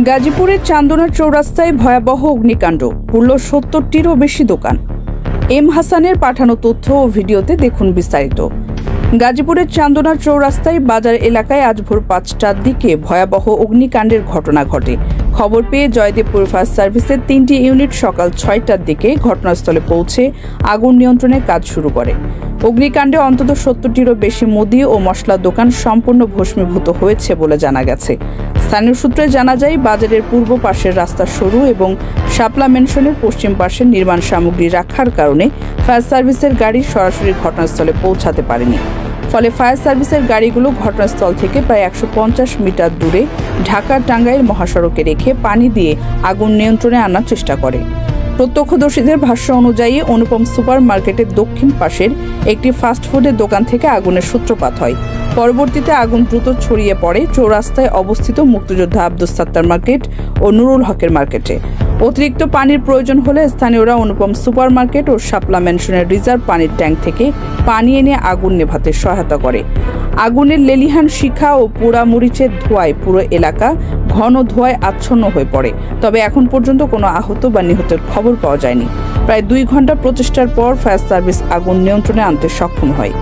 গাজীপুরের চান্দনা চৌরাস্তায় ভয়াবহ অগ্নিকাণ্ড, পুড়ল ৭০টিরও বেশি দোকান। এম হাসানের পাঠানো তথ্য ও ভিডিওতে দেখুন বিস্তারিত। গাজীপুরের চান্দনা চৌরাস্তায় বাজার এলাকায় আজ ভোর ৫টার দিকে ভয়াবহ অগ্নিকাণ্ডের ঘটনা ঘটে। খবর পেয়ে জয়দেবপুর ফায়ার সার্ভিসের ৩টি ইউনিট সকাল ৬টার দিকে ঘটনাস্থলে পৌঁছে আগুন নিয়ন্ত্রণের কাজ শুরু করে। অগ্নিকাণ্ডে অন্তত ৭০টিরও বেশি মুদি ও মশলার দোকান সম্পূর্ণ ভস্মীভূত হয়েছে বলে জানা গেছে। স্থানীয় সূত্রে জানা যায়, বাজারের পূর্ব পাশের রাস্তা সরু এবং শাপলা ম্যানশনের পশ্চিম পাশে নির্মাণ সামগ্রী রাখার কারণে ফায়ার সার্ভিসের গাড়ি সরাসরি ঘটনাস্থলে পৌঁছাতে পারেনি। ফলে ফায়ার সার্ভিসের গাড়িগুলো ঘটনাস্থল থেকে প্রায় ১৫০ মিটার দূরে ঢাকা টাঙ্গাইল মহাসড়কে রেখে পানি দিয়ে আগুন নিয়ন্ত্রণে আনার চেষ্টা করে। প্রত্যক্ষদর্শীদের ভাষ্য অনুযায়ী অনুপম সুপার মার্কেটের দক্ষিণ পাশের একটি ফাস্টফুডের দোকান থেকে আগুনের সূত্রপাত হয়। পরবর্তীতে আগুন দ্রুত ছড়িয়ে পড়ে চৌরাস্তায় অবস্থিত মুক্তিযোদ্ধা আব্দুস সাত্তার মার্কেট ও নুরুল হকের মার্কেটে। অতিরিক্ত পানির প্রয়োজন হলে স্থানীয়রা অনুপম সুপার মার্কেট ও শাপলা ম্যানশনের রিজার্ভ পানির ট্যাঙ্ক থেকে পানি এনে আগুন নেভাতে সহায়তা করে। আগুনের লেলিহান শিখা ও পোড়া মরিচের ধোঁয়ায় পুরো এলাকা ঘন ধোঁয়ায় আচ্ছন্ন হয়ে পড়ে। তবে এখন পর্যন্ত কোনো আহত বা নিহতের খবর পাওয়া যায়নি। প্রায় ২ ঘন্টা প্রচেষ্টার পর ফায়ার সার্ভিস আগুন নিয়ন্ত্রণে আনতে সক্ষম হয়।